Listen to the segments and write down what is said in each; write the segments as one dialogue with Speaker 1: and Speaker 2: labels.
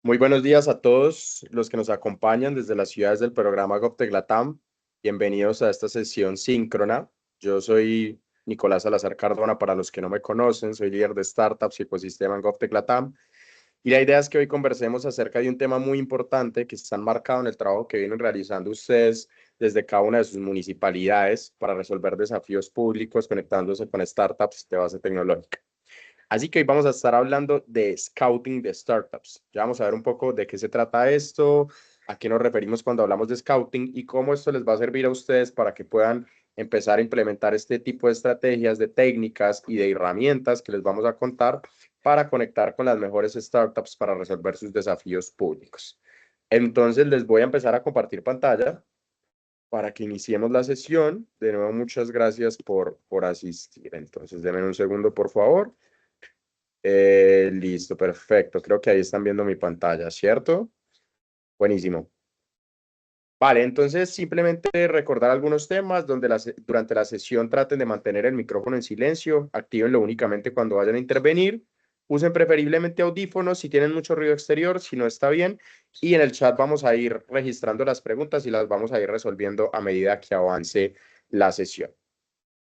Speaker 1: Muy buenos días a todos los que nos acompañan desde las ciudades del programa GovTech Latam. Bienvenidos a esta sesión síncrona. Yo soy Nicolás Salazar Cardona, para los que no me conocen, soy líder de startups y ecosistema en GovTech Latam. Y la idea es que hoy conversemos acerca de un tema muy importante que está enmarcado en el trabajo que vienen realizando ustedes desde cada una de sus municipalidades para resolver desafíos públicos conectándose con startups de base tecnológica. Así que hoy vamos a estar hablando de scouting de startups. Ya vamos a ver un poco de qué se trata esto, a qué nos referimos cuando hablamos de scouting y cómo esto les va a servir a ustedes para que puedan empezar a implementar este tipo de estrategias, de técnicas y de herramientas que les vamos a contar para conectar con las mejores startups para resolver sus desafíos públicos. Entonces les voy a empezar a compartir pantalla para que iniciemos la sesión. De nuevo, muchas gracias por asistir. Entonces, denme un segundo, por favor. Listo, perfecto. Creo que ahí están viendo mi pantalla, ¿cierto? Buenísimo. Vale, entonces simplemente recordar algunos temas donde durante la sesión traten de mantener el micrófono en silencio, actívenlo únicamente cuando vayan a intervenir, usen preferiblemente audífonos si tienen mucho ruido exterior, si no está bien, y en el chat vamos a ir registrando las preguntas y las vamos a ir resolviendo a medida que avance la sesión.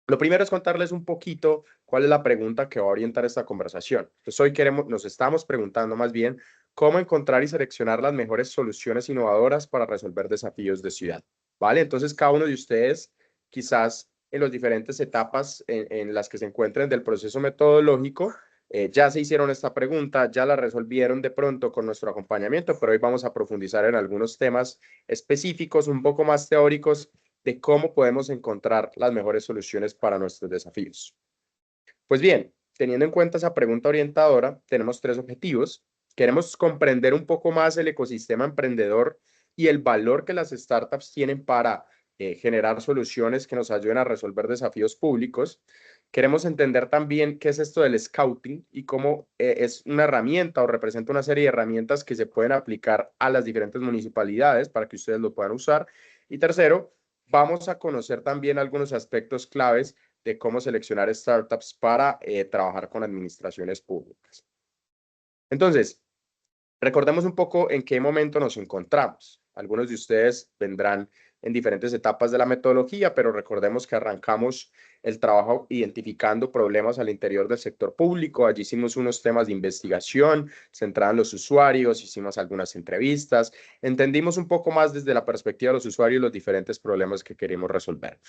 Speaker 1: Lo primero es contarles un poquito cuál es la pregunta que va a orientar esta conversación. Entonces, hoy nos estamos preguntando más bien cómo encontrar y seleccionar las mejores soluciones innovadoras para resolver desafíos de ciudad. ¿Vale? Entonces, cada uno de ustedes, quizás en las diferentes etapas en las que se encuentren del proceso metodológico, ya se hicieron esta pregunta, ya la resolvieron de pronto con nuestro acompañamiento, pero hoy vamos a profundizar en algunos temas específicos, un poco más teóricos, de cómo podemos encontrar las mejores soluciones para nuestros desafíos. Pues bien, teniendo en cuenta esa pregunta orientadora, tenemos tres objetivos. Queremos comprender un poco más el ecosistema emprendedor y el valor que las startups tienen para generar soluciones que nos ayuden a resolver desafíos públicos. Queremos entender también qué es esto del scouting y cómo es una herramienta o representa una serie de herramientas que se pueden aplicar a las diferentes municipalidades para que ustedes lo puedan usar. Y tercero, vamos a conocer también algunos aspectos claves de cómo seleccionar startups para trabajar con administraciones públicas. Entonces, recordemos un poco en qué momento nos encontramos. Algunos de ustedes vendrán en diferentes etapas de la metodología, pero recordemos que arrancamos el trabajo identificando problemas al interior del sector público. Allí hicimos unos temas de investigación, centrados en los usuarios, hicimos algunas entrevistas, entendimos un poco más desde la perspectiva de los usuarios los diferentes problemas que queremos resolver.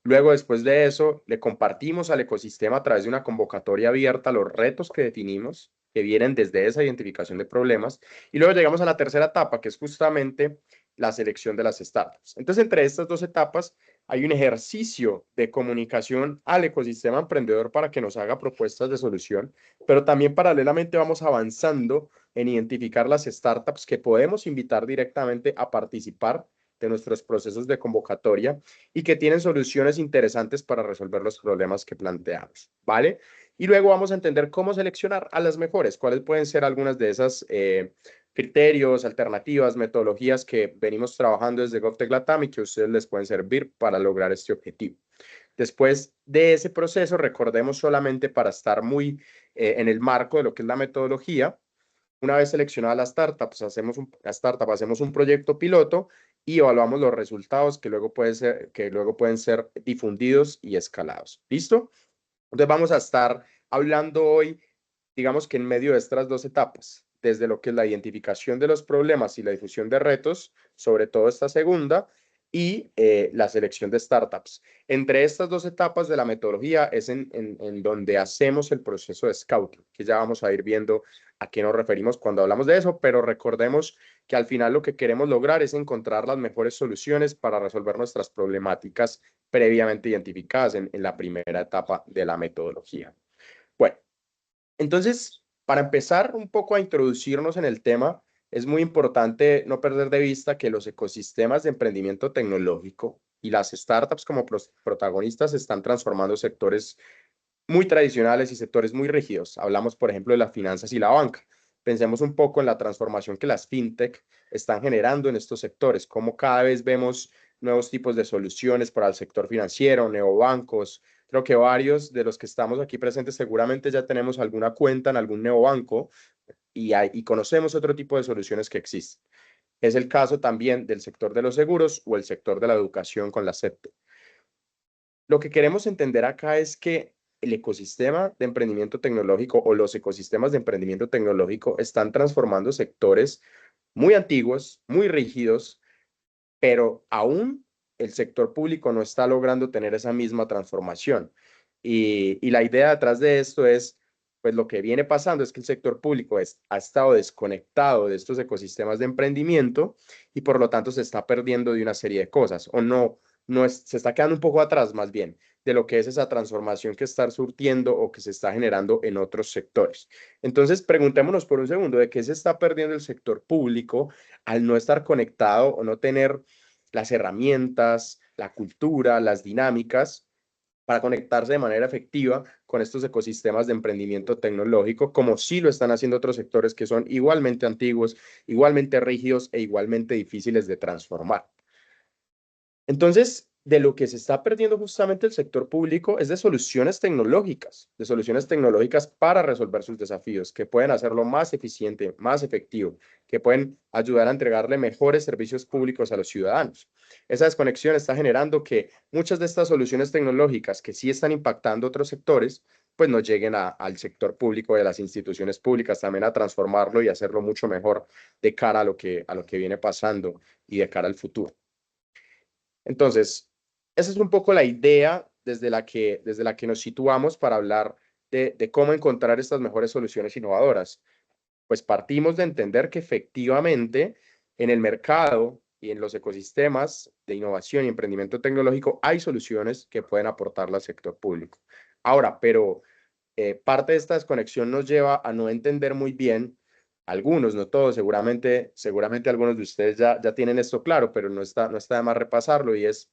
Speaker 1: Luego, después de eso, le compartimos al ecosistema a través de una convocatoria abierta los retos que definimos, que vienen desde esa identificación de problemas. Y luego llegamos a la tercera etapa, que es justamente la selección de las startups. Entonces, entre estas dos etapas, hay un ejercicio de comunicación al ecosistema emprendedor para que nos haga propuestas de solución, pero también paralelamente vamos avanzando en identificar las startups que podemos invitar directamente a participar de nuestros procesos de convocatoria y que tienen soluciones interesantes para resolver los problemas que planteamos, ¿vale? Y luego vamos a entender cómo seleccionar a las mejores, cuáles pueden ser algunas de esas criterios, alternativas, metodologías que venimos trabajando desde GovTech Latam y que a ustedes les pueden servir para lograr este objetivo. Después de ese proceso, recordemos solamente para estar muy en el marco de lo que es la metodología, una vez seleccionada la startup, hacemos un proyecto piloto y evaluamos los resultados que luego pueden ser difundidos y escalados. ¿Listo? Entonces vamos a estar hablando hoy, digamos que en medio de estas dos etapas, desde lo que es la identificación de los problemas y la difusión de retos, sobre todo esta segunda, y la selección de startups. Entre estas dos etapas de la metodología es en donde hacemos el proceso de scouting, que ya vamos a ir viendo a qué nos referimos cuando hablamos de eso, pero recordemos que al final lo que queremos lograr es encontrar las mejores soluciones para resolver nuestras problemáticas previamente identificadas en la primera etapa de la metodología. Bueno, entonces, para empezar un poco a introducirnos en el tema, es muy importante no perder de vista que los ecosistemas de emprendimiento tecnológico y las startups como protagonistas están transformando sectores muy tradicionales y sectores muy rígidos. Hablamos, por ejemplo, de las finanzas y la banca. Pensemos un poco en la transformación que las fintech están generando en estos sectores, cómo cada vez vemos nuevos tipos de soluciones para el sector financiero, neobancos. Creo que varios de los que estamos aquí presentes seguramente ya tenemos alguna cuenta en algún neobanco y conocemos otro tipo de soluciones que existen. Es el caso también del sector de los seguros o el sector de la educación con la SEPTE. Lo que queremos entender acá es que el ecosistema de emprendimiento tecnológico o los ecosistemas de emprendimiento tecnológico están transformando sectores muy antiguos, muy rígidos, pero aún el sector público no está logrando tener esa misma transformación. Y la idea detrás de esto es, pues lo que viene pasando es que el sector público ha estado desconectado de estos ecosistemas de emprendimiento y por lo tanto se está perdiendo de una serie de cosas, o se está quedando un poco atrás más bien de lo que es esa transformación que está surtiendo o que se está generando en otros sectores. Entonces, preguntémonos por un segundo, ¿de qué se está perdiendo el sector público al no estar conectado o no tener las herramientas, la cultura, las dinámicas para conectarse de manera efectiva con estos ecosistemas de emprendimiento tecnológico, como sí lo están haciendo otros sectores que son igualmente antiguos, igualmente rígidos e igualmente difíciles de transformar? Entonces, de lo que se está perdiendo justamente el sector público es de soluciones tecnológicas para resolver sus desafíos, que pueden hacerlo más eficiente, más efectivo, que pueden ayudar a entregarle mejores servicios públicos a los ciudadanos. Esa desconexión está generando que muchas de estas soluciones tecnológicas que sí están impactando otros sectores, pues no lleguen al sector público y a las instituciones públicas también a transformarlo y hacerlo mucho mejor de cara a lo que viene pasando y de cara al futuro. Entonces, esa es un poco la idea desde la que nos situamos para hablar de cómo encontrar estas mejores soluciones innovadoras. Pues partimos de entender que efectivamente en el mercado y en los ecosistemas de innovación y emprendimiento tecnológico hay soluciones que pueden aportarle al sector público. Ahora, pero parte de esta desconexión nos lleva a no entender muy bien, algunos, no todos, seguramente algunos de ustedes ya tienen esto claro, pero no está de más repasarlo, y es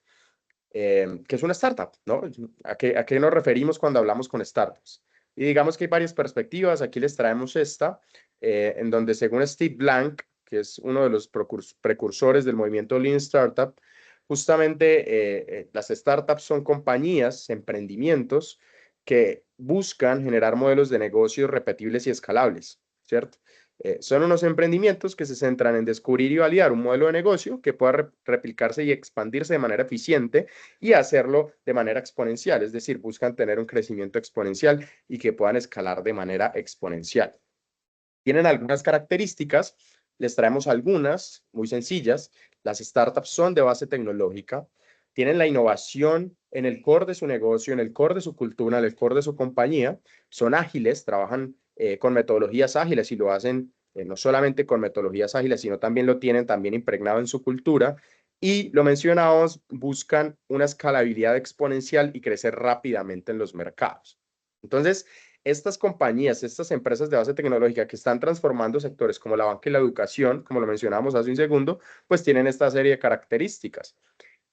Speaker 1: ¿qué es una startup? ¿No? A qué nos referimos cuando hablamos con startups? Y digamos que hay varias perspectivas. Aquí les traemos esta, en donde según Steve Blank, que es uno de los precursores del movimiento Lean Startup, justamente las startups son compañías, emprendimientos que buscan generar modelos de negocios repetibles y escalables, ¿cierto? Son unos emprendimientos que se centran en descubrir y validar un modelo de negocio que pueda replicarse y expandirse de manera eficiente y hacerlo de manera exponencial, es decir, buscan tener un crecimiento exponencial y que puedan escalar de manera exponencial. Tienen algunas características, les traemos algunas muy sencillas. Las startups son de base tecnológica, tienen la innovación en el core de su negocio, en el core de su cultura, en el core de su compañía, son ágiles, trabajan con metodologías ágiles y lo hacen no solamente con metodologías ágiles, sino también lo tienen también impregnado en su cultura. Y lo mencionamos, buscan una escalabilidad exponencial y crecer rápidamente en los mercados. Entonces, estas compañías, estas empresas de base tecnológica que están transformando sectores como la banca y la educación, como lo mencionamos hace un segundo, pues tienen esta serie de características.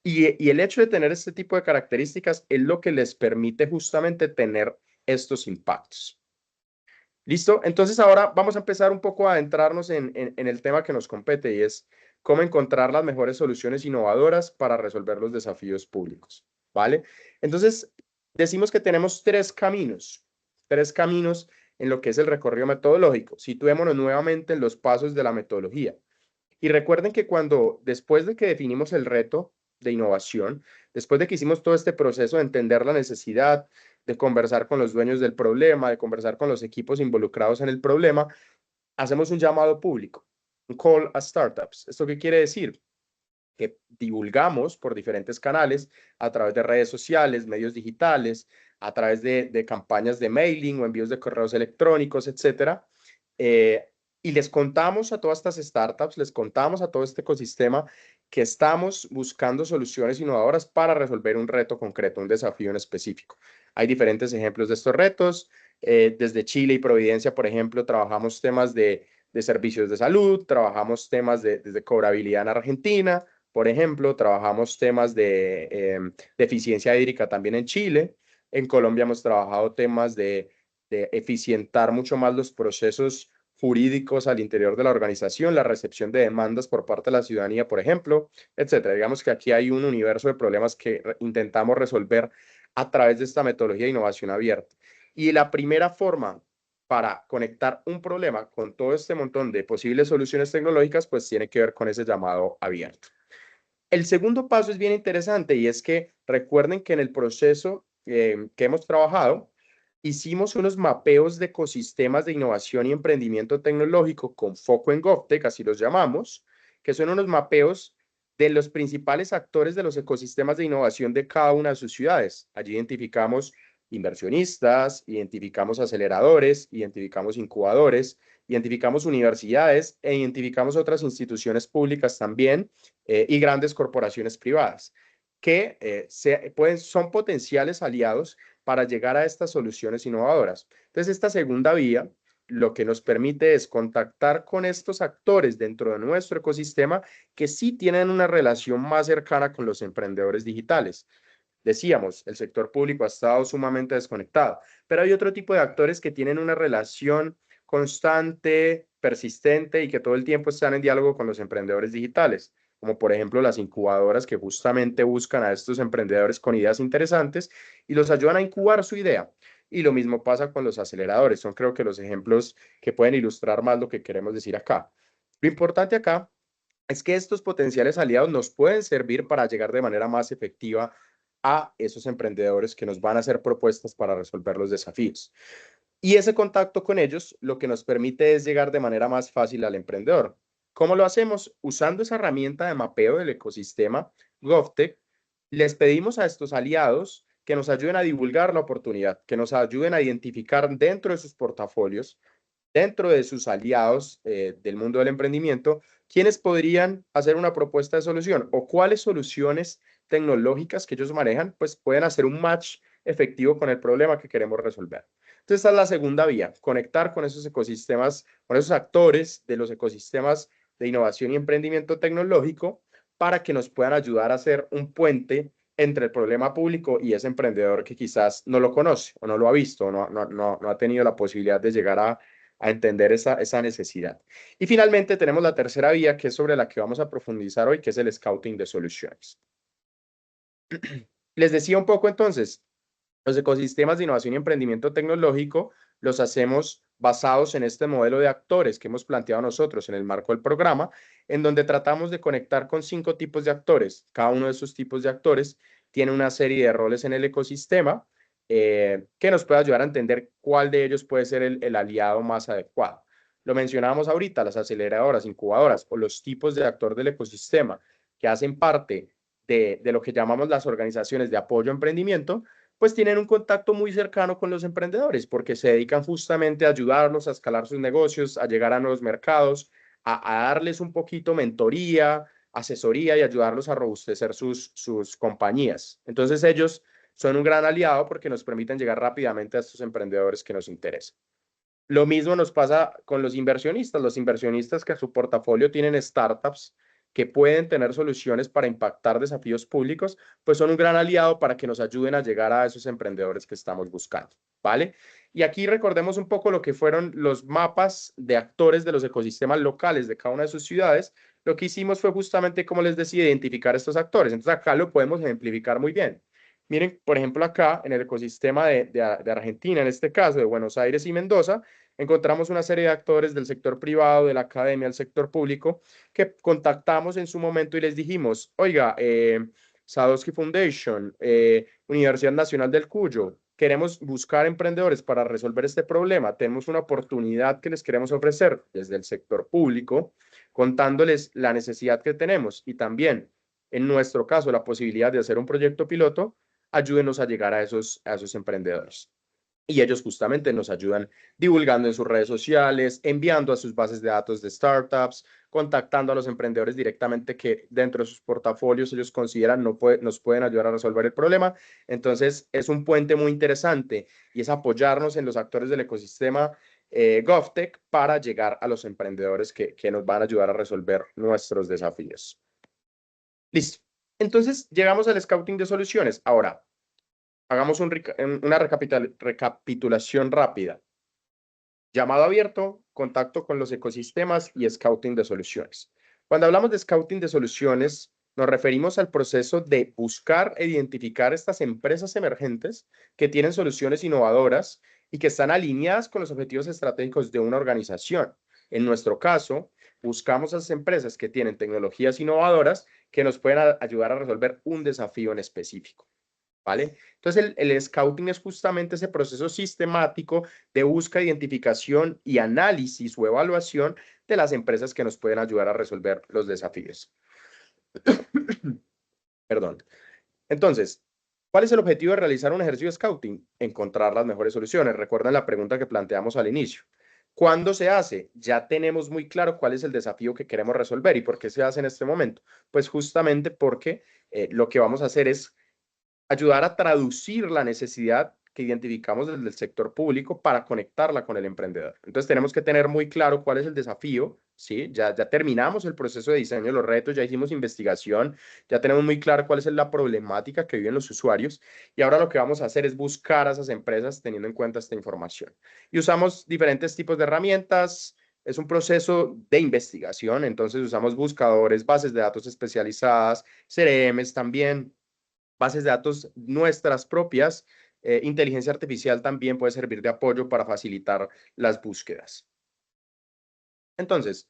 Speaker 1: Y el hecho de tener este tipo de características es lo que les permite justamente tener estos impactos. ¿Listo? Entonces ahora vamos a empezar un poco a adentrarnos en el tema que nos compete, y es cómo encontrar las mejores soluciones innovadoras para resolver los desafíos públicos, ¿vale? Entonces, decimos que tenemos tres caminos en lo que es el recorrido metodológico. Situémonos nuevamente en los pasos de la metodología. Y recuerden que después de que definimos el reto de innovación, después de que hicimos todo este proceso de entender la necesidad, de conversar con los dueños del problema, de conversar con los equipos involucrados en el problema, hacemos un llamado público, un call a startups. ¿Esto qué quiere decir? Que divulgamos por diferentes canales, a través de redes sociales, medios digitales, a través de campañas de mailing o envíos de correos electrónicos, etcétera. Y les contamos a todas estas startups, les contamos a todo este ecosistema que estamos buscando soluciones innovadoras para resolver un reto concreto, un desafío en específico. Hay diferentes ejemplos de estos retos. Desde Chile y Providencia, por ejemplo, trabajamos temas de servicios de salud, trabajamos temas desde cobrabilidad en Argentina, por ejemplo, trabajamos temas de eficiencia hídrica también en Chile. En Colombia hemos trabajado temas de eficientar mucho más los procesos jurídicos al interior de la organización, la recepción de demandas por parte de la ciudadanía, por ejemplo, etcétera. Digamos que aquí hay un universo de problemas que intentamos resolver a través de esta metodología de innovación abierta. Y la primera forma para conectar un problema con todo este montón de posibles soluciones tecnológicas, pues tiene que ver con ese llamado abierto. El segundo paso es bien interesante y es que recuerden que en el proceso que hemos trabajado, hicimos unos mapeos de ecosistemas de innovación y emprendimiento tecnológico con foco en GovTech, así los llamamos, que son unos mapeos de los principales actores de los ecosistemas de innovación de cada una de sus ciudades. Allí identificamos inversionistas, identificamos aceleradores, identificamos incubadores, identificamos universidades e identificamos otras instituciones públicas también y grandes corporaciones privadas que son potenciales aliados para llegar a estas soluciones innovadoras. Entonces, esta segunda vía lo que nos permite es contactar con estos actores dentro de nuestro ecosistema que sí tienen una relación más cercana con los emprendedores digitales. Decíamos, el sector público ha estado sumamente desconectado, pero hay otro tipo de actores que tienen una relación constante, persistente y que todo el tiempo están en diálogo con los emprendedores digitales, como por ejemplo las incubadoras que justamente buscan a estos emprendedores con ideas interesantes y los ayudan a incubar su idea. Y lo mismo pasa con los aceleradores, son creo que los ejemplos que pueden ilustrar más lo que queremos decir acá. Lo importante acá es que estos potenciales aliados nos pueden servir para llegar de manera más efectiva a esos emprendedores que nos van a hacer propuestas para resolver los desafíos. Y ese contacto con ellos lo que nos permite es llegar de manera más fácil al emprendedor. ¿Cómo lo hacemos? Usando esa herramienta de mapeo del ecosistema GovTech, les pedimos a estos aliados que nos ayuden a divulgar la oportunidad, que nos ayuden a identificar dentro de sus portafolios, dentro de sus aliados del mundo del emprendimiento, quiénes podrían hacer una propuesta de solución o cuáles soluciones tecnológicas que ellos manejan, pues pueden hacer un match efectivo con el problema que queremos resolver. Entonces, esta es la segunda vía, conectar con esos ecosistemas, con esos actores de los ecosistemas de innovación y emprendimiento tecnológico para que nos puedan ayudar a hacer un puente entre el problema público y ese emprendedor que quizás no lo conoce o no lo ha visto o no ha tenido la posibilidad de llegar a entender esa necesidad. Y finalmente tenemos la tercera vía, que es sobre la que vamos a profundizar hoy, que es el scouting de soluciones. Les decía un poco entonces, los ecosistemas de innovación y emprendimiento tecnológico los hacemos basados en este modelo de actores que hemos planteado nosotros en el marco del programa, en donde tratamos de conectar con 5 tipos de actores. Cada uno de esos tipos de actores tiene una serie de roles en el ecosistema que nos puede ayudar a entender cuál de ellos puede ser el aliado más adecuado. Lo mencionábamos ahorita, las aceleradoras, incubadoras o los tipos de actor del ecosistema que hacen parte de lo que llamamos las organizaciones de apoyo a emprendimiento, pues tienen un contacto muy cercano con los emprendedores porque se dedican justamente a ayudarlos a escalar sus negocios, a llegar a nuevos mercados, a darles un poquito mentoría, asesoría y ayudarlos a robustecer sus compañías. Entonces ellos son un gran aliado porque nos permiten llegar rápidamente a estos emprendedores que nos interesan. Lo mismo nos pasa con los inversionistas que en su portafolio tienen startups que pueden tener soluciones para impactar desafíos públicos, pues son un gran aliado para que nos ayuden a llegar a esos emprendedores que estamos buscando, ¿vale? Y aquí recordemos un poco lo que fueron los mapas de actores de los ecosistemas locales de cada una de sus ciudades. Lo que hicimos fue justamente, como les decía, identificar estos actores. Entonces acá lo podemos ejemplificar muy bien. Miren, por ejemplo, acá en el ecosistema de Argentina, en este caso de Buenos Aires y Mendoza, encontramos una serie de actores del sector privado, de la academia, del sector público, que contactamos en su momento y les dijimos, oiga, Sadowski Foundation, Universidad Nacional del Cuyo, queremos buscar emprendedores para resolver este problema. Tenemos una oportunidad que les queremos ofrecer desde el sector público, contándoles la necesidad que tenemos y también, en nuestro caso, la posibilidad de hacer un proyecto piloto. Ayúdenos a llegar a esos emprendedores. Y ellos justamente nos ayudan divulgando en sus redes sociales, enviando a sus bases de datos de startups, contactando a los emprendedores directamente que dentro de sus portafolios ellos consideran nos pueden ayudar a resolver el problema. Entonces, es un puente muy interesante y es apoyarnos en los actores del ecosistema GovTech para llegar a los emprendedores que nos van a ayudar a resolver nuestros desafíos. Listo. Entonces, llegamos al scouting de soluciones. Ahora, hagamos una recapitulación rápida. Llamado abierto, contacto con los ecosistemas y scouting de soluciones. Cuando hablamos de scouting de soluciones, nos referimos al proceso de buscar e identificar estas empresas emergentes que tienen soluciones innovadoras y que están alineadas con los objetivos estratégicos de una organización. En nuestro caso, buscamos a esas empresas que tienen tecnologías innovadoras que nos pueden ayudar a resolver un desafío en específico. ¿Vale? Entonces, el scouting es justamente ese proceso sistemático de búsqueda, identificación y análisis o evaluación de las empresas que nos pueden ayudar a resolver los desafíos. Perdón. Entonces, ¿cuál es el objetivo de realizar un ejercicio de scouting? Encontrar las mejores soluciones. Recuerden la pregunta que planteamos al inicio. ¿Cuándo se hace? Ya tenemos muy claro cuál es el desafío que queremos resolver y por qué se hace en este momento. Pues justamente porque lo que vamos a hacer es ayudar a traducir la necesidad que identificamos desde el sector público para conectarla con el emprendedor. Entonces tenemos que tener muy claro cuál es el desafío, ¿sí? Ya terminamos el proceso de diseño de los retos, ya hicimos investigación, ya tenemos muy claro cuál es la problemática que viven los usuarios y ahora lo que vamos a hacer es buscar a esas empresas teniendo en cuenta esta información. Y usamos diferentes tipos de herramientas. Es un proceso de investigación, entonces usamos buscadores, bases de datos especializadas, CRMs también, bases de datos nuestras propias. Inteligencia artificial también puede servir de apoyo para facilitar las búsquedas. Entonces,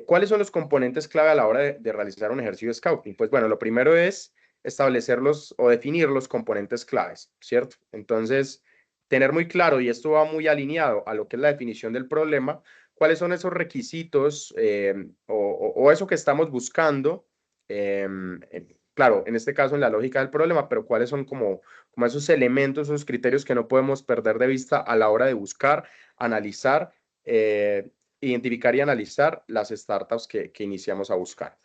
Speaker 1: ¿cuáles son los componentes clave a la hora de realizar un ejercicio de scouting? Pues bueno, lo primero es establecerlos o definir los componentes claves, ¿cierto? Entonces, tener muy claro, y esto va muy alineado a lo que es la definición del problema, cuáles son esos requisitos o eso que estamos buscando, claro, en este caso en la lógica del problema, pero cuáles son como esos elementos, esos criterios que no podemos perder de vista a la hora de buscar, analizar, identificar y analizar las startups que iniciamos a buscar.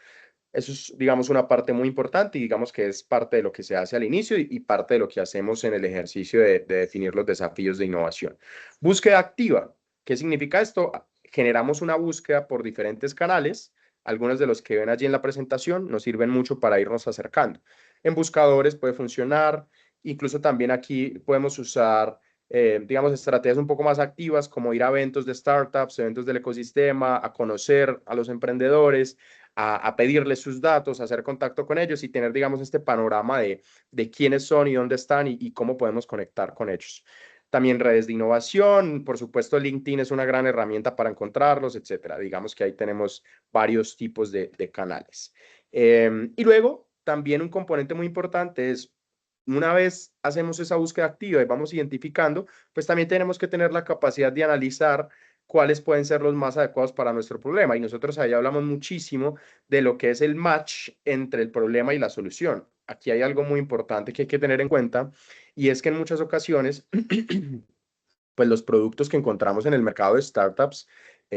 Speaker 1: Eso es, digamos, una parte muy importante y digamos que es parte de lo que se hace al inicio y parte de lo que hacemos en el ejercicio de definir los desafíos de innovación. Búsqueda activa. ¿Qué significa esto? Generamos una búsqueda por diferentes canales. Algunos de los que ven allí en la presentación nos sirven mucho para irnos acercando. En buscadores puede funcionar. Incluso también aquí podemos usar digamos, estrategias un poco más activas, como ir a eventos de startups, eventos del ecosistema, a conocer a los emprendedores, a pedirles sus datos, a hacer contacto con ellos y tener, digamos, este panorama de quiénes son y dónde están y cómo podemos conectar con ellos. También redes de innovación, por supuesto, LinkedIn es una gran herramienta para encontrarlos, etcétera. Digamos que ahí tenemos varios tipos de canales. Y luego, también un componente muy importante es una vez hacemos esa búsqueda activa y vamos identificando, pues también tenemos que tener la capacidad de analizar cuáles pueden ser los más adecuados para nuestro problema. Y nosotros ahí hablamos muchísimo de lo que es el match entre el problema y la solución. Aquí hay algo muy importante que hay que tener en cuenta y es que en muchas ocasiones, pues los productos que encontramos en el mercado de startups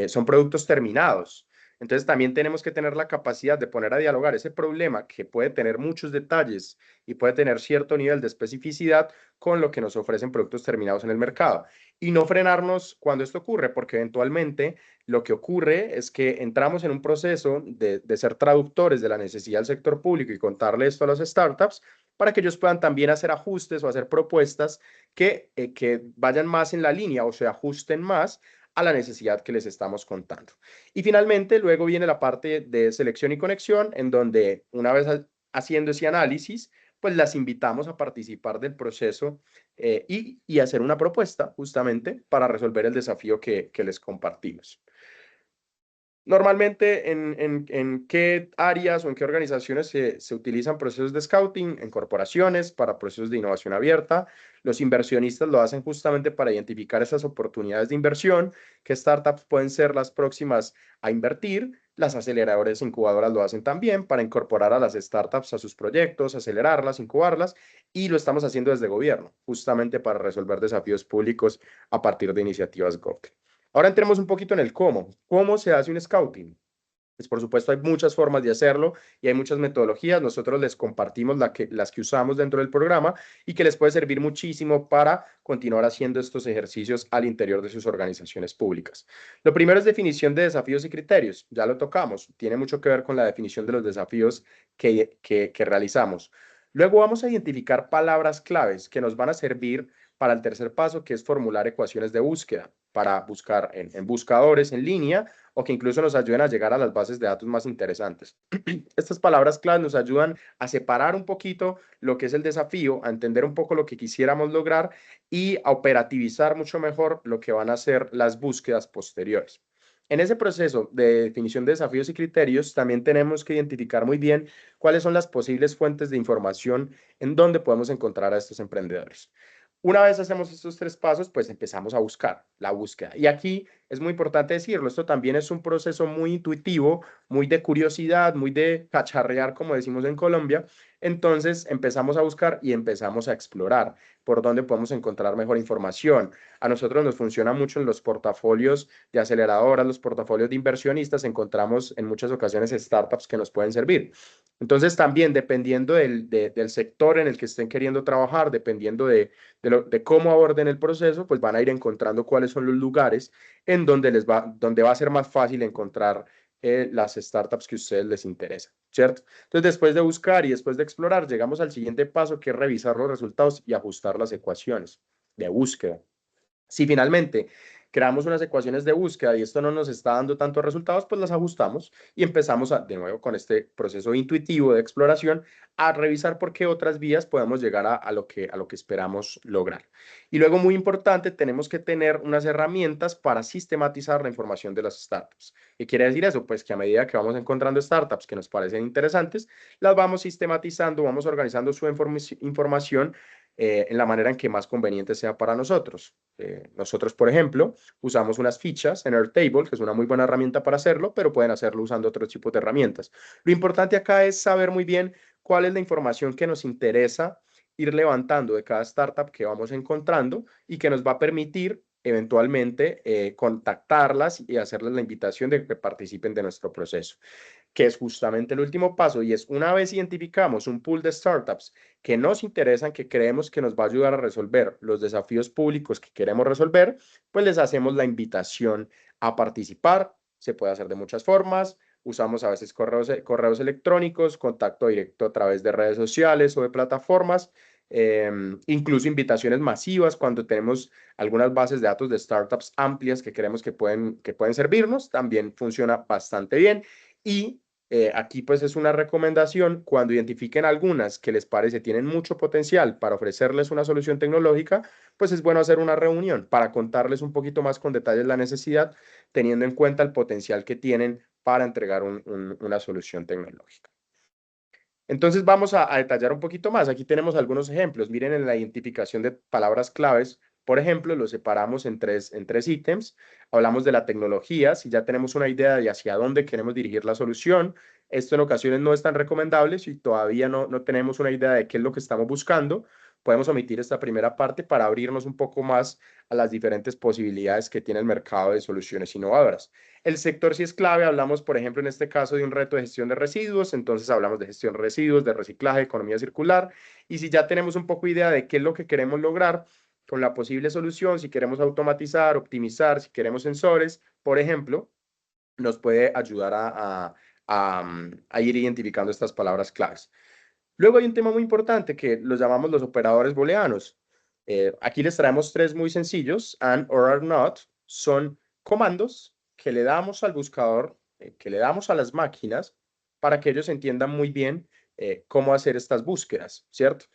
Speaker 1: son productos terminados. Entonces también tenemos que tener la capacidad de poner a dialogar ese problema que puede tener muchos detalles y puede tener cierto nivel de especificidad con lo que nos ofrecen productos terminados en el mercado. Y no frenarnos cuando esto ocurre, porque eventualmente lo que ocurre es que entramos en un proceso de ser traductores de la necesidad del sector público y contarle esto a las startups para que ellos puedan también hacer ajustes o hacer propuestas que vayan más en la línea o se ajusten más a la necesidad que les estamos contando. Y finalmente, luego viene la parte de selección y conexión, en donde una vez haciendo ese análisis, pues las invitamos a participar del proceso y hacer una propuesta justamente para resolver el desafío que les compartimos. Normalmente, ¿en qué áreas o en qué organizaciones se utilizan procesos de scouting? En corporaciones, para procesos de innovación abierta. Los inversionistas lo hacen justamente para identificar esas oportunidades de inversión, qué startups pueden ser las próximas a invertir. Las aceleradoras incubadoras lo hacen también para incorporar a las startups a sus proyectos, acelerarlas, incubarlas, y lo estamos haciendo desde gobierno, justamente para resolver desafíos públicos a partir de iniciativas GovTech. Ahora entremos un poquito en el cómo. ¿Cómo se hace un scouting? Pues por supuesto hay muchas formas de hacerlo y hay muchas metodologías. Nosotros les compartimos las que usamos dentro del programa y que les puede servir muchísimo para continuar haciendo estos ejercicios al interior de sus organizaciones públicas. Lo primero es definición de desafíos y criterios. Ya lo tocamos. Tiene mucho que ver con la definición de los desafíos que realizamos. Luego vamos a identificar palabras claves que nos van a servir para el tercer paso, que es formular ecuaciones de búsqueda. para buscar en buscadores en línea o que incluso nos ayuden a llegar a las bases de datos más interesantes. Estas palabras clave nos ayudan a separar un poquito lo que es el desafío, a entender un poco lo que quisiéramos lograr y a operativizar mucho mejor lo que van a ser las búsquedas posteriores. En ese proceso de definición de desafíos y criterios, también tenemos que identificar muy bien cuáles son las posibles fuentes de información en donde podemos encontrar a estos emprendedores. Una vez hacemos estos 3 pasos, pues empezamos a buscar la búsqueda. Y aquí es muy importante decirlo, esto también es un proceso muy intuitivo, muy de curiosidad, muy de cacharrear, como decimos en Colombia. Entonces empezamos a buscar y empezamos a explorar por dónde podemos encontrar mejor información. A nosotros nos funciona mucho en los portafolios de aceleradoras, los portafolios de inversionistas, encontramos en muchas ocasiones startups que nos pueden servir. Entonces también dependiendo del sector en el que estén queriendo trabajar, dependiendo de cómo aborden el proceso, pues van a ir encontrando cuáles son los lugares en donde va a ser más fácil encontrar las startups que a ustedes les interesan, ¿cierto? Entonces, después de buscar y después de explorar, llegamos al siguiente paso, que es revisar los resultados y ajustar las ecuaciones de búsqueda. Si finalmente creamos unas ecuaciones de búsqueda y esto no nos está dando tantos resultados, pues las ajustamos y empezamos de nuevo con este proceso intuitivo de exploración a revisar por qué otras vías podemos llegar a lo que esperamos lograr. Y luego, muy importante, tenemos que tener unas herramientas para sistematizar la información de las startups. ¿Qué quiere decir eso? Pues que a medida que vamos encontrando startups que nos parecen interesantes, las vamos sistematizando, vamos organizando su información en la manera en que más conveniente sea para nosotros. Nosotros, por ejemplo, usamos unas fichas en Airtable, que es una muy buena herramienta para hacerlo, pero pueden hacerlo usando otro tipo de herramientas. Lo importante acá es saber muy bien cuál es la información que nos interesa ir levantando de cada startup que vamos encontrando y que nos va a permitir eventualmente contactarlas y hacerles la invitación de que participen de nuestro proceso, que es justamente el último paso, y es una vez identificamos un pool de startups que nos interesan, que creemos que nos va a ayudar a resolver los desafíos públicos que queremos resolver, pues les hacemos la invitación a participar. Se puede hacer de muchas formas. Usamos a veces correos electrónicos, contacto directo a través de redes sociales o de plataformas, incluso invitaciones masivas cuando tenemos algunas bases de datos de startups amplias que creemos que pueden servirnos, también funciona bastante bien. Y aquí pues es una recomendación, cuando identifiquen algunas que les parece tienen mucho potencial para ofrecerles una solución tecnológica, pues es bueno hacer una reunión para contarles un poquito más con detalles la necesidad, teniendo en cuenta el potencial que tienen para entregar una solución tecnológica. Entonces vamos a detallar un poquito más. Aquí tenemos algunos ejemplos. Miren, en la identificación de palabras claves, por ejemplo, lo separamos en tres ítems. Hablamos de la tecnología, si ya tenemos una idea de hacia dónde queremos dirigir la solución. Esto en ocasiones no es tan recomendable si todavía no tenemos una idea de qué es lo que estamos buscando. Podemos omitir esta primera parte para abrirnos un poco más a las diferentes posibilidades que tiene el mercado de soluciones innovadoras. El sector sí es clave. Hablamos, por ejemplo, en este caso de un reto de gestión de residuos, entonces hablamos de gestión de residuos, de reciclaje, economía circular, y si ya tenemos un poco idea de qué es lo que queremos lograr con la posible solución, si queremos automatizar, optimizar, si queremos sensores, por ejemplo, nos puede ayudar a ir identificando estas palabras claves. Luego hay un tema muy importante que los llamamos los operadores booleanos. Aquí les traemos 3 muy sencillos: and, or, are not. Son comandos que le damos al buscador, que le damos a las máquinas para que ellos entiendan muy bien cómo hacer estas búsquedas, ¿cierto?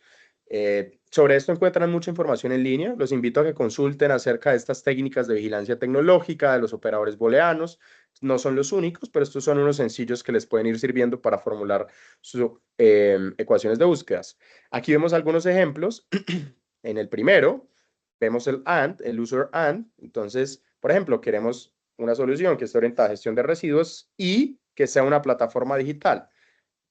Speaker 1: Sobre esto encuentran mucha información en línea. Los invito a que consulten acerca de estas técnicas de vigilancia tecnológica, de los operadores booleanos. No son los únicos, pero estos son unos sencillos que les pueden ir sirviendo para formular sus ecuaciones de búsquedas. Aquí vemos algunos ejemplos. En el primero, vemos el AND, el user AND. Entonces, por ejemplo, queremos una solución que esté orientada a gestión de residuos y que sea una plataforma digital.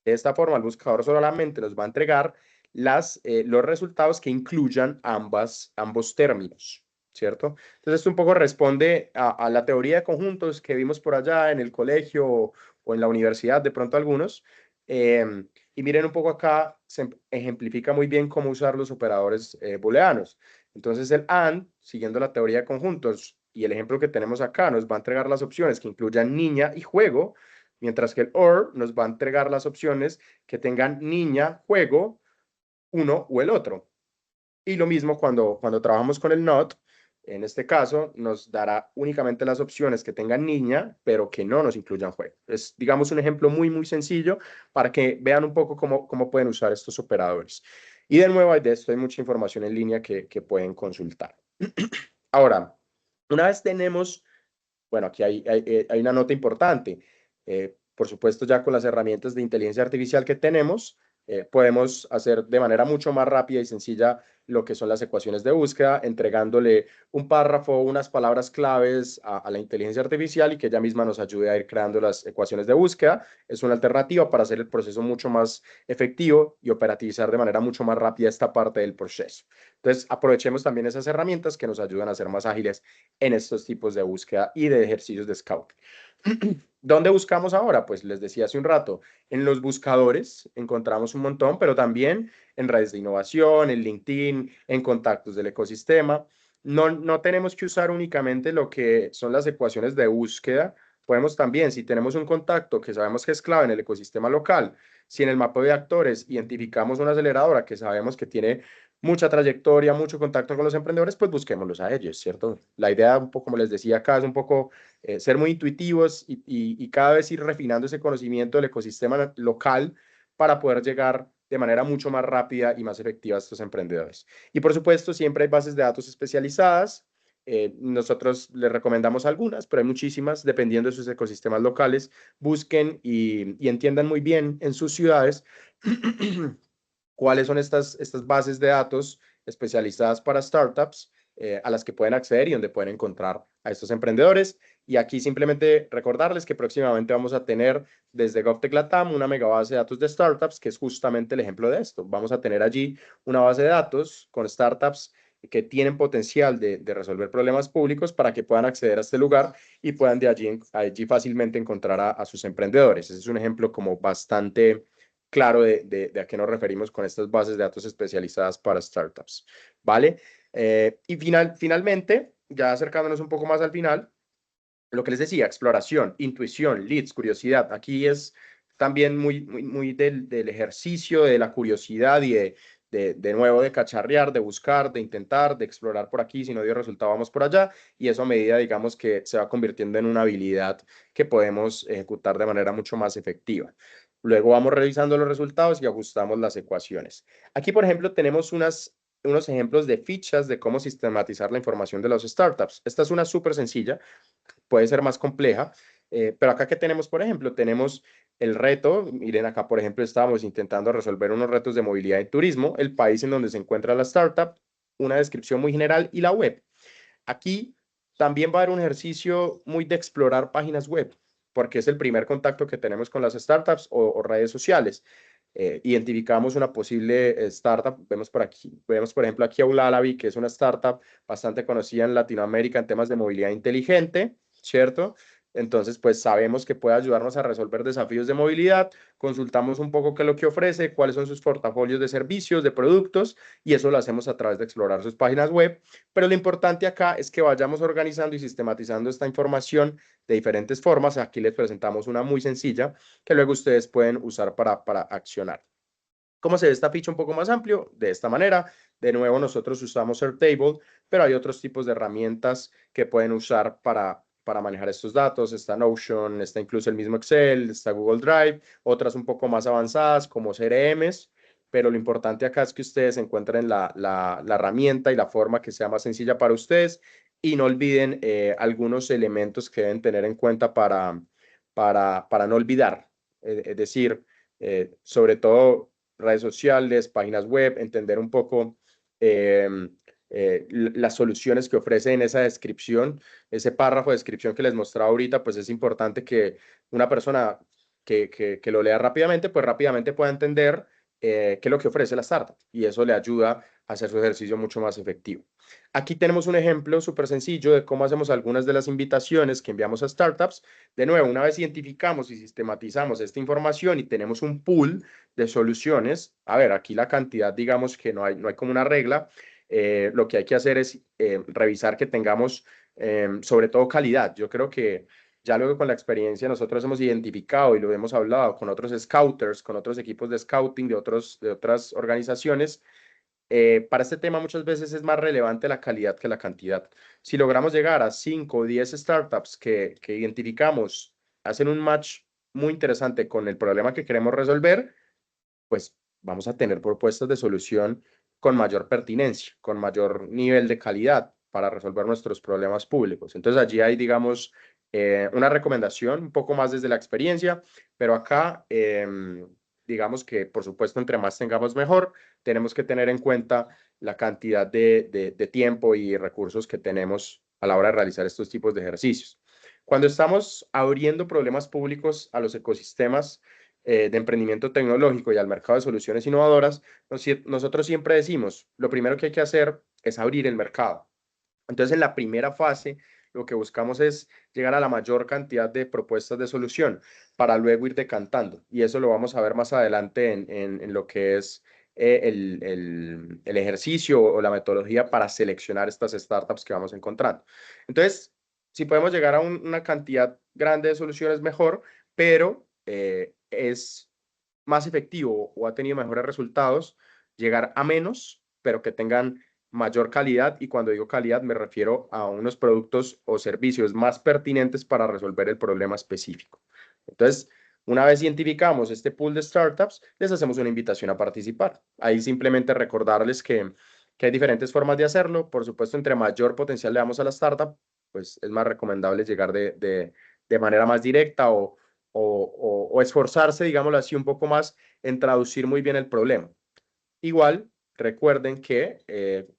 Speaker 1: De esta forma, el buscador solamente nos va a entregar los resultados que incluyan ambos términos, ¿cierto? Entonces, esto un poco responde a la teoría de conjuntos que vimos por allá en el colegio o en la universidad, de pronto algunos. Y miren un poco acá, se ejemplifica muy bien cómo usar los operadores booleanos. Entonces, el AND, siguiendo la teoría de conjuntos y el ejemplo que tenemos acá, nos va a entregar las opciones que incluyan niña y juego, mientras que el OR nos va a entregar las opciones que tengan niña, juego, uno o el otro. Y lo mismo cuando trabajamos con el NOT, en este caso, nos dará únicamente las opciones que tengan niña, pero que no nos incluyan juego. Es, digamos, un ejemplo muy, muy sencillo para que vean un poco cómo pueden usar estos operadores. Y de nuevo, de esto hay mucha información en línea que pueden consultar. Ahora, una vez tenemos, bueno, aquí hay una nota importante. Por supuesto, ya con las herramientas de inteligencia artificial que tenemos, podemos hacer de manera mucho más rápida y sencilla lo que son las ecuaciones de búsqueda, entregándole un párrafo, unas palabras claves a la inteligencia artificial y que ella misma nos ayude a ir creando las ecuaciones de búsqueda. Es una alternativa para hacer el proceso mucho más efectivo y operativizar de manera mucho más rápida esta parte del proceso. Entonces, aprovechemos también esas herramientas que nos ayudan a ser más ágiles en estos tipos de búsqueda y de ejercicios de scout. ¿Dónde buscamos ahora? Pues les decía hace un rato, en los buscadores encontramos un montón, pero también en redes de innovación, en LinkedIn, en contactos del ecosistema. No tenemos que usar únicamente lo que son las ecuaciones de búsqueda. Podemos también, si tenemos un contacto que sabemos que es clave en el ecosistema local, si en el mapa de actores identificamos una aceleradora que sabemos que tiene mucha trayectoria, mucho contacto con los emprendedores, pues busquémoslos a ellos, ¿cierto? La idea, un poco como les decía acá, es un poco ser muy intuitivos y cada vez ir refinando ese conocimiento del ecosistema local para poder llegar de manera mucho más rápida y más efectiva a estos emprendedores. Y por supuesto, siempre hay bases de datos especializadas. Nosotros les recomendamos algunas, pero hay muchísimas, dependiendo de sus ecosistemas locales. Busquen y entiendan muy bien en sus ciudades cuáles son estas bases de datos especializadas para startups a las que pueden acceder y donde pueden encontrar a estos emprendedores. Y aquí simplemente recordarles que próximamente vamos a tener desde GovTech Latam una mega base de datos de startups, que es justamente el ejemplo de esto. Vamos a tener allí una base de datos con startups que tienen potencial de resolver problemas públicos para que puedan acceder a este lugar y puedan de allí fácilmente encontrar a sus emprendedores. Ese es un ejemplo como bastante claro de a qué nos referimos con estas bases de datos especializadas para startups, ¿vale? Y finalmente, ya acercándonos un poco más al final, lo que les decía, exploración, intuición, leads, curiosidad. Aquí es también muy del ejercicio, de la curiosidad y de nuevo de cacharrear, de buscar, de intentar, de explorar por aquí, si no dio resultado, vamos por allá, y eso a medida, digamos, que se va convirtiendo en una habilidad que podemos ejecutar de manera mucho más efectiva. Luego vamos revisando los resultados y ajustamos las ecuaciones. Aquí, por ejemplo, tenemos unos ejemplos de fichas de cómo sistematizar la información de los startups. Esta es una súper sencilla, puede ser más compleja, pero acá que tenemos, por ejemplo, tenemos el reto, miren acá, por ejemplo, estábamos intentando resolver unos retos de movilidad y turismo, el país en donde se encuentra la startup, una descripción muy general y la web. Aquí también va a haber un ejercicio muy de explorar páginas web, porque es el primer contacto que tenemos con las startups o redes sociales. Identificamos una posible startup, vemos por ejemplo aquí a Ulalavi, que es una startup bastante conocida en Latinoamérica en temas de movilidad inteligente, ¿cierto? Entonces, pues sabemos que puede ayudarnos a resolver desafíos de movilidad, consultamos un poco qué es lo que ofrece, cuáles son sus portafolios de servicios, de productos, y eso lo hacemos a través de explorar sus páginas web. Pero lo importante acá es que vayamos organizando y sistematizando esta información de diferentes formas. Aquí les presentamos una muy sencilla que luego ustedes pueden usar para accionar. ¿Cómo se ve esta ficha un poco más amplio? De esta manera. De nuevo, nosotros usamos Airtable, pero hay otros tipos de herramientas que pueden usar para manejar estos datos. Está Notion, está incluso el mismo Excel, está Google Drive, otras un poco más avanzadas como CRMs, pero lo importante acá es que ustedes encuentren la herramienta y la forma que sea más sencilla para ustedes y no olviden algunos elementos que deben tener en cuenta para no olvidar. Es decir, sobre todo redes sociales, páginas web, entender un poco eh, las soluciones que ofrece en esa descripción, ese párrafo de descripción que les mostraba ahorita, pues es importante que una persona que lo lea rápidamente, pues rápidamente pueda entender qué es lo que ofrece la startup y eso le ayuda a hacer su ejercicio mucho más efectivo. Aquí tenemos un ejemplo súper sencillo de cómo hacemos algunas de las invitaciones que enviamos a startups. De nuevo, una vez identificamos y sistematizamos esta información y tenemos un pool de soluciones, a ver, aquí la cantidad, digamos que no hay como una regla, lo que hay que hacer es revisar que tengamos sobre todo calidad. Yo creo que ya luego con la experiencia nosotros hemos identificado y lo hemos hablado con otros scouters, con otros equipos de scouting de otras organizaciones, para este tema muchas veces es más relevante la calidad que la cantidad. Si logramos llegar a 5 o 10 startups que identificamos, hacen un match muy interesante con el problema que queremos resolver, pues vamos a tener propuestas de solución con mayor pertinencia, con mayor nivel de calidad para resolver nuestros problemas públicos. Entonces allí hay, digamos, una recomendación un poco más desde la experiencia, pero acá, digamos que por supuesto, entre más tengamos mejor, tenemos que tener en cuenta la cantidad de tiempo y recursos que tenemos a la hora de realizar estos tipos de ejercicios. Cuando estamos abriendo problemas públicos a los ecosistemas, de emprendimiento tecnológico y al mercado de soluciones innovadoras, nosotros siempre decimos, lo primero que hay que hacer es abrir el mercado. Entonces, en la primera fase, lo que buscamos es llegar a la mayor cantidad de propuestas de solución para luego ir decantando. Y eso lo vamos a ver más adelante en lo que es el ejercicio o la metodología para seleccionar estas startups que vamos encontrando. Entonces, si podemos llegar a una cantidad grande de soluciones, mejor, pero es más efectivo o ha tenido mejores resultados llegar a menos, pero que tengan mayor calidad, y cuando digo calidad me refiero a unos productos o servicios más pertinentes para resolver el problema específico. Entonces, una vez identificamos este pool de startups, les hacemos una invitación a participar. Ahí simplemente recordarles que hay diferentes formas de hacerlo. Por supuesto, entre mayor potencial le damos a la startup, pues es más recomendable llegar de manera más directa o esforzarse, digámoslo así, un poco más en traducir muy bien el problema. Igual, recuerden que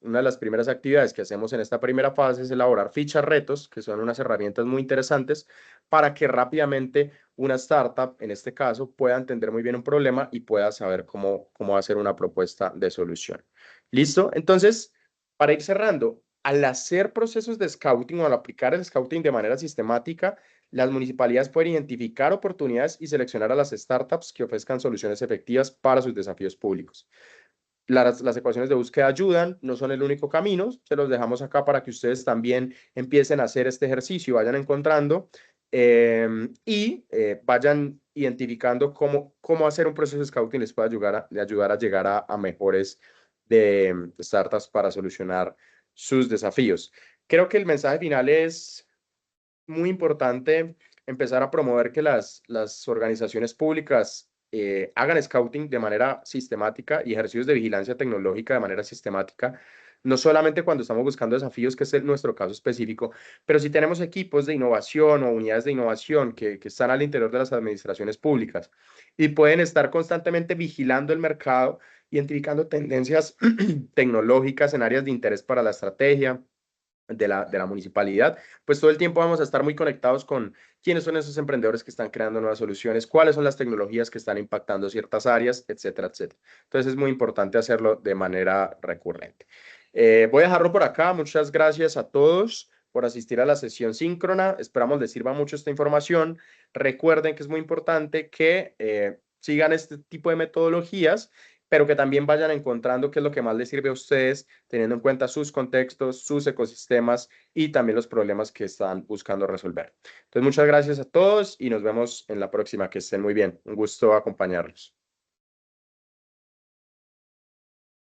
Speaker 1: una de las primeras actividades que hacemos en esta primera fase es elaborar fichas retos, que son unas herramientas muy interesantes para que rápidamente una startup, en este caso, pueda entender muy bien un problema y pueda saber cómo hacer una propuesta de solución. ¿Listo? Entonces, para ir cerrando, al hacer procesos de scouting o al aplicar el scouting de manera sistemática, las municipalidades pueden identificar oportunidades y seleccionar a las startups que ofrezcan soluciones efectivas para sus desafíos públicos. Las ecuaciones de búsqueda ayudan, no son el único camino, se los dejamos acá para que ustedes también empiecen a hacer este ejercicio, vayan encontrando vayan identificando cómo hacer un proceso de scouting les puede ayudar a llegar a mejores de startups para solucionar sus desafíos. Creo que el mensaje final es muy importante empezar a promover que las organizaciones públicas hagan scouting de manera sistemática y ejercicios de vigilancia tecnológica de manera sistemática, no solamente cuando estamos buscando desafíos, que es nuestro caso específico, pero si tenemos equipos de innovación o unidades de innovación que están al interior de las administraciones públicas y pueden estar constantemente vigilando el mercado, identificando tendencias tecnológicas en áreas de interés para la estrategia de la municipalidad, pues todo el tiempo vamos a estar muy conectados con quiénes son esos emprendedores que están creando nuevas soluciones, cuáles son las tecnologías que están impactando ciertas áreas, etcétera, etcétera. Entonces es muy importante hacerlo de manera recurrente. Voy a dejarlo por acá. Muchas gracias a todos por asistir a la sesión síncrona. Esperamos les sirva mucho esta información. Recuerden que es muy importante que sigan este tipo de metodologías, pero que también vayan encontrando qué es lo que más les sirve a ustedes, teniendo en cuenta sus contextos, sus ecosistemas y también los problemas que están buscando resolver. Entonces, muchas gracias a todos y nos vemos en la próxima. Que estén muy bien. Un gusto acompañarlos.